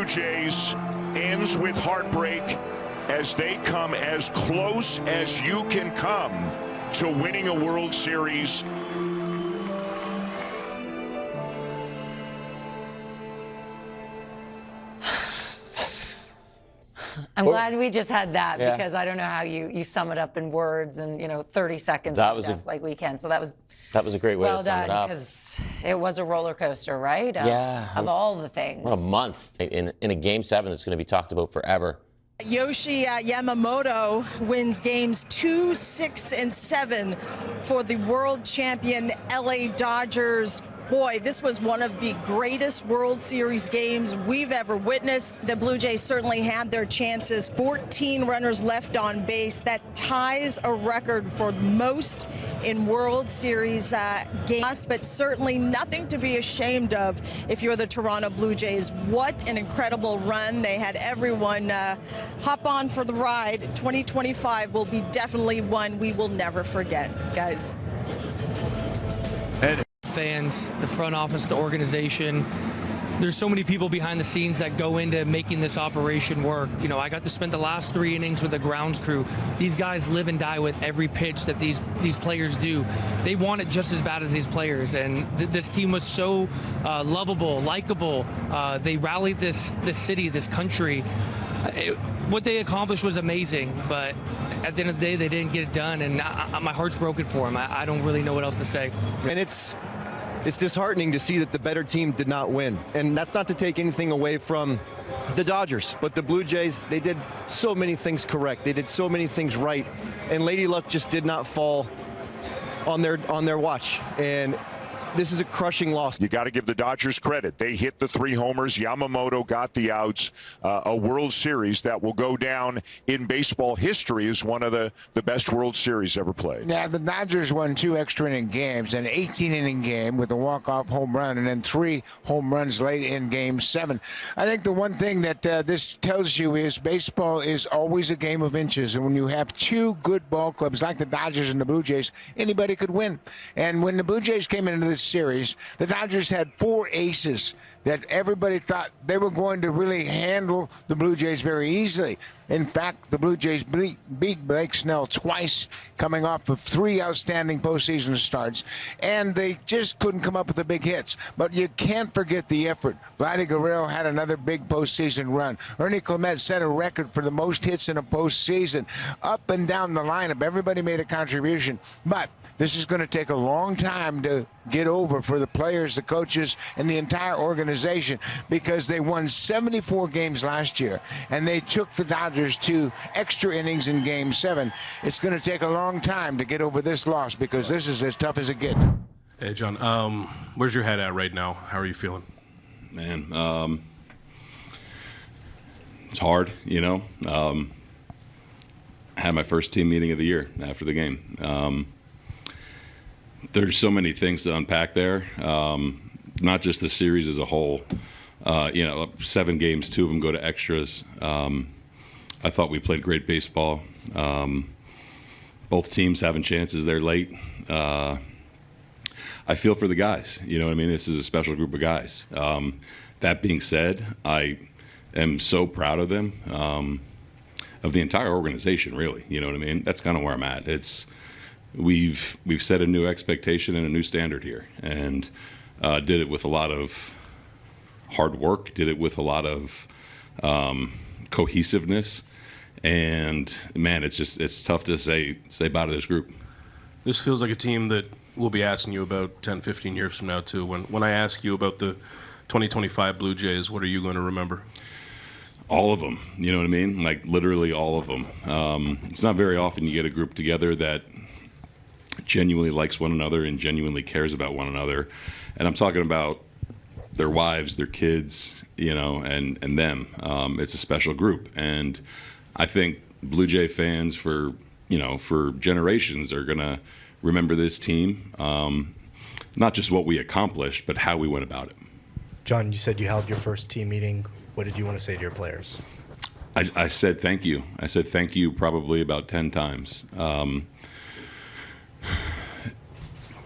Jays ends with heartbreak as they come as close as you can come to winning a World Series. I'm glad we just had that because I don't know how you sum it up in words and 30 seconds like we can. So that was a great way to sum it up. Because it was a roller coaster, right? Of all the things. What a month in a Game 7 that's going to be talked about forever. Yoshi Yamamoto wins games 2, 6, and 7 for the world champion LA Dodgers. Boy, this was one of the greatest World Series games we've ever witnessed. The Blue Jays certainly had their chances. 14 runners left on base. That ties a record for most in World Series games, but certainly nothing to be ashamed of if you're the Toronto Blue Jays. What an incredible run. They had everyone hop on for the ride. 2025 will be definitely one we will never forget, guys. Fans, the front office, the organization. There's so many people behind the scenes that go into making this operation work. I got to spend the last 3 innings with the grounds crew. These guys live and die with every pitch that these players do. They want it just as bad as these players, and this team was so lovable, likable. They rallied this city, this country. What they accomplished was amazing, but at the end of the day, they didn't get it done, and my heart's broken for them. I don't really know what else to say. And it's disheartening to see that the better team did not win. And that's not to take anything away from the Dodgers, but the Blue Jays, they did so many things correct. They did so many things right. And Lady Luck just did not fall on their watch. And this is a crushing loss. You got to give the Dodgers credit. They hit the 3 homers. Yamamoto got the outs. A World Series that will go down in baseball history as one of the best World Series ever played. Yeah, the Dodgers won 2 extra inning games, an 18-inning game with a walk-off home run, and then 3 home runs late in Game 7. I think the one thing that this tells you is baseball is always a game of inches, and when you have 2 good ball clubs like the Dodgers and the Blue Jays, anybody could win. And when the Blue Jays came into this series, the Dodgers had 4 aces that everybody thought they were going to really handle the Blue Jays very easily. In fact, the Blue Jays beat Blake Snell twice, coming off of 3 outstanding postseason starts, and they just couldn't come up with the big hits. But you can't forget the effort. Vladdy Guerrero had another big postseason run. Ernie Clement set a record for the most hits in a postseason. Up and down the lineup, everybody made a contribution. But this is going to take a long time to get over for the players, the coaches, and the entire organization, because they won 74 games last year, and they took the Dodgers to extra innings in Game 7. It's going to take a long time to get over this loss, because this is as tough as it gets. Hey, John, where's your head at right now? How are you feeling? Man, it's hard, I had my first team meeting of the year after the game. There's so many things to unpack there, not just the series as a whole. 7 games, 2 of them go to extras. I thought we played great baseball. Both teams having chances there late. I feel for the guys. You know what I mean? This is a special group of guys. That being said, I am so proud of them, of the entire organization, really. You know what I mean? That's kind of where I'm at. We've set a new expectation and a new standard here, and did it with a lot of hard work, did it with a lot of cohesiveness, and man, it's tough to say bye to this group. This feels like a team that we'll be asking you about 10, 15 years from now too. When I ask you about the 2025 Blue Jays, what are you going to remember? All of them, you know what I mean? Like literally all of them. It's not very often you get a group together that genuinely likes one another and genuinely cares about one another. And I'm talking about their wives, their kids, and them. It's a special group. And I think Blue Jay fans for generations are going to remember this team, not just what we accomplished, but how we went about it. John, you said you held your first team meeting. What did you want to say to your players? I said thank you. I said thank you probably about 10 times. And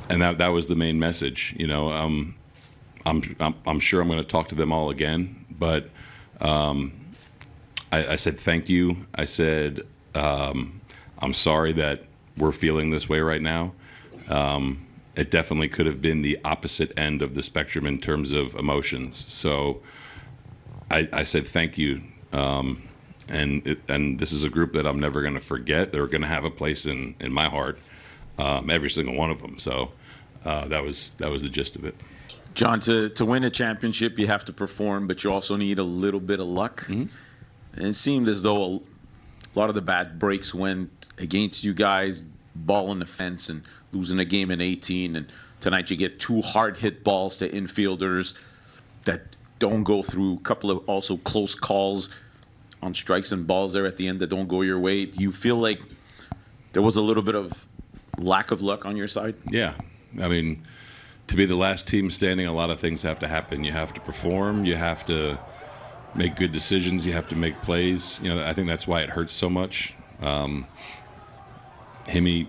that was the main message. I'm sure I'm going to talk to them all again, but I said thank you. I said I'm sorry that we're feeling this way right now. It definitely could have been the opposite end of the spectrum in terms of emotions. So I said thank you. And this is a group that I'm never going to forget. They're going to have a place in my heart, every single one of them. So that was the gist of it. John, to win a championship, you have to perform, but you also need a little bit of luck. Mm-hmm. And it seemed as though a lot of the bad breaks went against you guys, ball on the fence and losing a game in 18. And tonight you get 2 hard-hit balls to infielders that don't go through, a couple of also close calls on strikes and balls there at the end that don't go your way. Do you feel like there was a little bit of lack of luck on your side? Yeah. I mean, to be the last team standing, a lot of things have to happen. You have to perform. You have to make good decisions. You have to make plays. You know, I think that's why it hurts so much. Himmy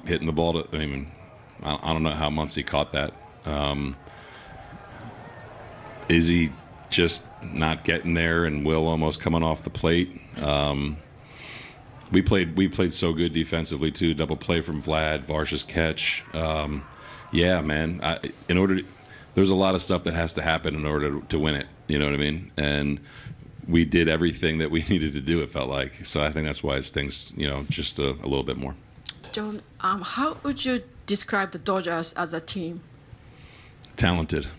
hitting the ball to, I mean, I don't know how Muncy caught that. Izzy just not getting there, and Will almost coming off the plate. We played so good defensively too. Double play from Vlad, Varsha's catch. Yeah, man. There's a lot of stuff that has to happen in order to win it. You know what I mean? And we did everything that we needed to do. It felt like. So I think that's why it stings. You know, just a little bit more. John, how would you describe the Dodgers as a team? Talented.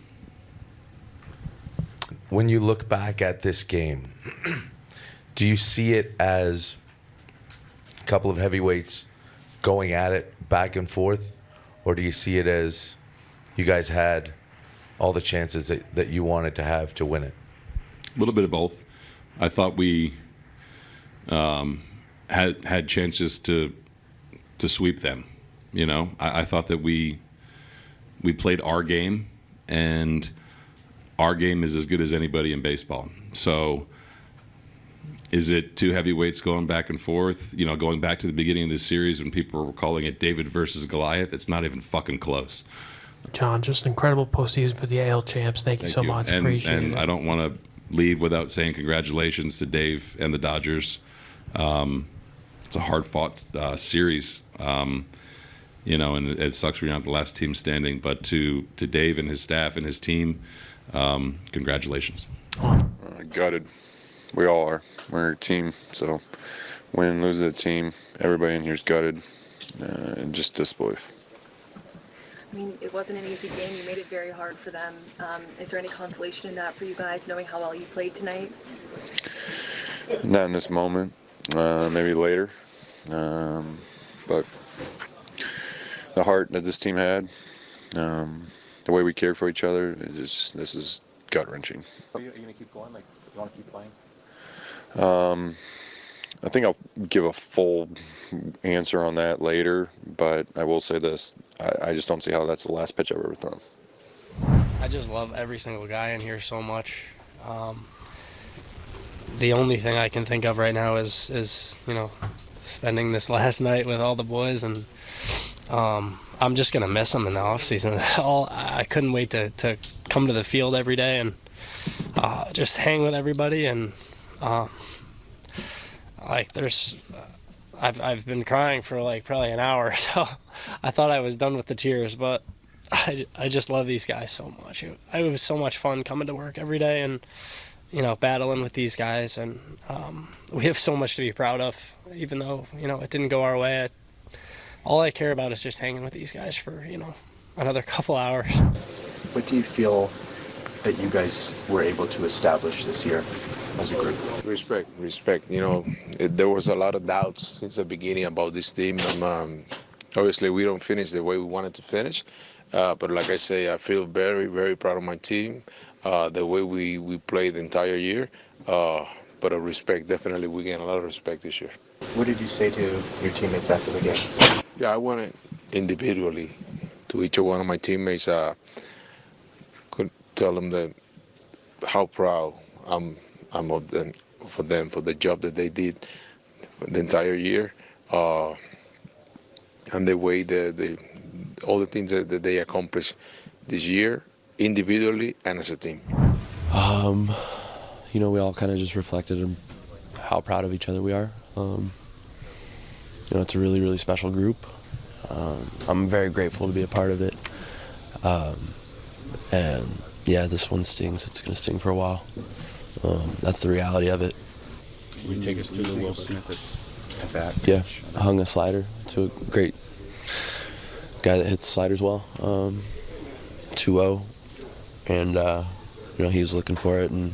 When you look back at this game, do you see it as a couple of heavyweights going at it back and forth, or do you see it as you guys had all the chances that you wanted to have to win it? A little bit of both. I thought we had chances to sweep them. You know, I thought that we played our game, and our game is as good as anybody in baseball. So is it 2 heavyweights going back and forth? You know, going back to the beginning of this series when people were calling it David versus Goliath, it's not even fucking close. John, just an incredible postseason for the AL champs. Thank you so much. Appreciate it. And I don't want to leave without saying congratulations to Dave and the Dodgers. It's a hard-fought series. You know, and it sucks we're not the last team standing. But to Dave and his staff and his team, congratulations. Gutted. We all are. We're a team, so win, lose a team, everybody in here's gutted, and just disbelief. I mean, it wasn't an easy game. You made it very hard for them. Is there any consolation in that for you guys, knowing how well you played tonight? Not in this moment. Maybe later. But the heart that this team had, the way we cared for each other, this is gut-wrenching. Are you going to keep going? Like, you want to keep playing? I think I'll give a full answer on that later, but I will say this. I just don't see how that's the last pitch I've ever thrown. I just love every single guy in here so much. The only thing I can think of right now is you know, spending this last night with all the boys, and I'm just going to miss them in the offseason. I couldn't wait to come to the field every day and just hang with everybody, and like I've been crying for like probably an hour, so I thought I was done with the tears, but I just love these guys so much. It was so much fun coming to work every day and, you know, battling with these guys, and we have so much to be proud of, even though, you know, it didn't go our way. All I care about is just hanging with these guys for, you know, another couple hours. What do you feel that you guys were able to establish this year as a group? Respect. You know, there was a lot of doubts since the beginning about this team. Obviously, we don't finish the way we wanted to finish. But like I say, I feel very, very proud of my team, the way we played the entire year. But respect, definitely we gained a lot of respect this year. What did you say to your teammates after the game? Yeah, I wanted individually to each one of my teammates, could tell them that how proud I'm of them, for the job that they did the entire year, and the way all the things that they accomplished this year, individually and as a team. you know, we all kind of just reflected on how proud of each other we are. You know, it's a really, really special group. I'm very grateful to be a part of it. And yeah, this one stings. It's going to sting for a while. That's the reality of it. Can you take us through the Will Smith at bat? Yeah, I hung a slider to a great guy that hits sliders well. 2-0, and you know, he was looking for it, and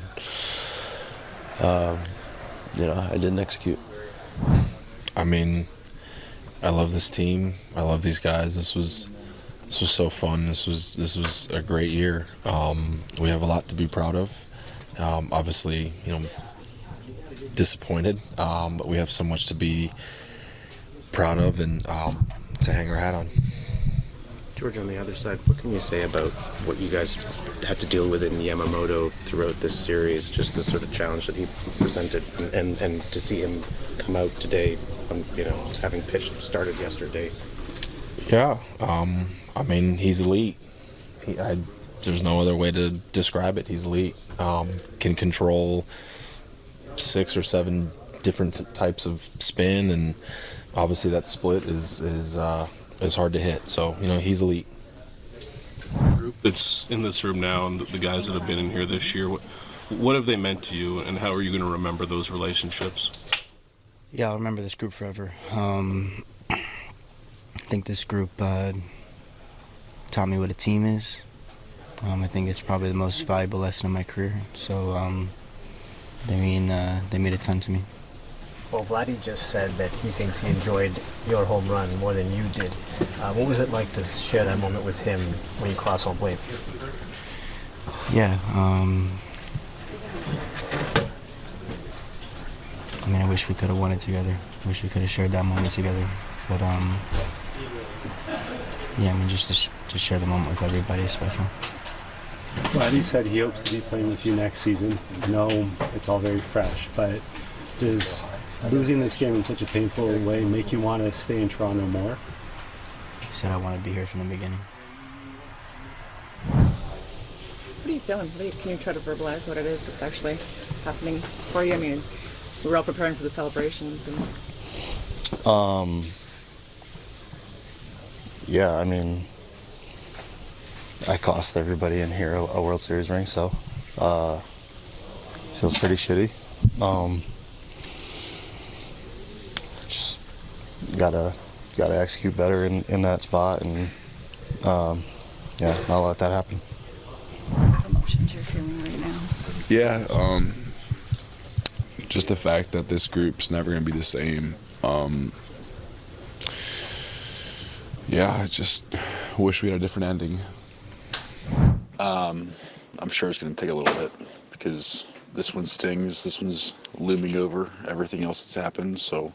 you know, I didn't execute. I mean, I love this team. I love these guys. This was so fun. This was a great year. We have a lot to be proud of. Obviously, you know, disappointed, but we have so much to be proud of and to hang our hat on. George, on the other side, what can you say about what you guys had to deal with in Yamamoto throughout this series, just the sort of challenge that he presented, and to see him come out today, you know, having started yesterday? Yeah, I mean, he's elite. There's no other way to describe it. He's elite. Can control 6 or 7 different types of spin, and obviously that split is hard to hit. So, you know, he's elite. The group that's in this room now and the guys that have been in here this year, what have they meant to you, and how are you going to remember those relationships? Yeah, I'll remember this group forever. I think this group taught me what a team is. I think it's probably the most valuable lesson of my career. So they mean a ton to me. Well, Vladdy just said that he thinks he enjoyed your home run more than you did. What was it like to share that moment with him when you crossed home plate? Yeah. I mean, I wish we could have won it together. I wish we could have shared that moment together. But yeah, I mean, just to share the moment with everybody is special. Vladdy said he hopes to be playing with you next season. I know it's all very fresh, but does losing this game in such a painful way make you want to stay in Toronto more? I said I want to be here from the beginning. What are you feeling? Can you try to verbalize what it is that's actually happening for you? I mean, we were all preparing for the celebrations. Yeah, I mean, I cost everybody in here a World Series ring, so feels pretty shitty. Just gotta execute better in that spot, and yeah, not let that happen. What emotions you're feeling right now? Yeah, just the fact that this group's never gonna be the same. Yeah, I just wish we had a different ending. I'm sure it's going to take a little bit because this one stings. This one's looming over everything else that's happened. So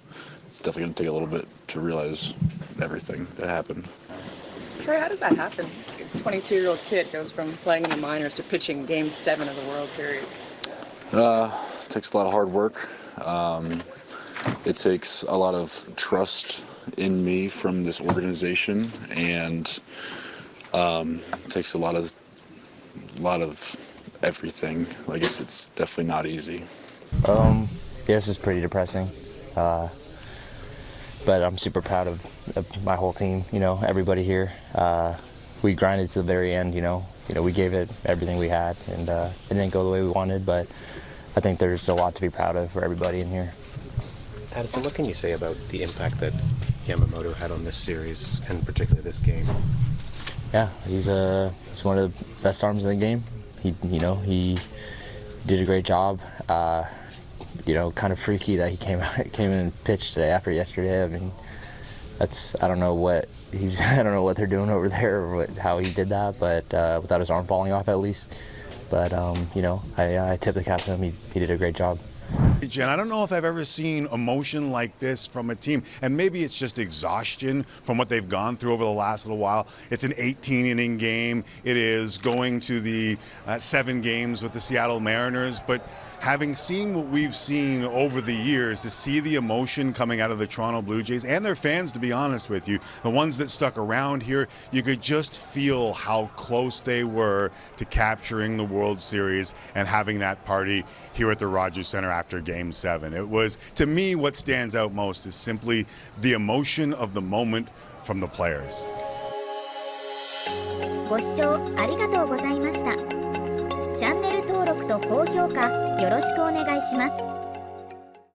it's definitely going to take a little bit to realize everything that happened. Troy, how does that happen? A 22-year-old kid goes from playing in the minors to pitching Game 7 of the World Series. It takes a lot of hard work. It takes a lot of trust in me from this organization, and it takes a lot of everything. I guess it's definitely not easy. Yeah, this is pretty depressing, but I'm super proud of my whole team. You know, everybody here. We grinded to the very end. You know, we gave it everything we had, and it didn't go the way we wanted. But I think there's a lot to be proud of for everybody in here. Addison, what can you say about the impact that Yamamoto had on this series, and particularly this game? Yeah, he's one of the best arms in the game. He did a great job. Kind of freaky that he came in and pitched today after yesterday. I mean, I don't know what they're doing over there or how he did that, but without his arm falling off at least. But I tip the cap to him. He did a great job. Jen, I don't know if I've ever seen emotion like this from a team, and maybe it's just exhaustion from what they've gone through over the last little while. It's an 18-inning game. It is going to the 7 games with the Seattle Mariners, but having seen what we've seen over the years, to see the emotion coming out of the Toronto Blue Jays and their fans, to be honest with you, the ones that stuck around here, you could just feel how close they were to capturing the World Series and having that party here at the Rogers Center after Game 7. It was, to me, what stands out most is simply the emotion of the moment from the players. ご視聴ありがとうございました。チャンネル登録と高評価よろしくお願いします。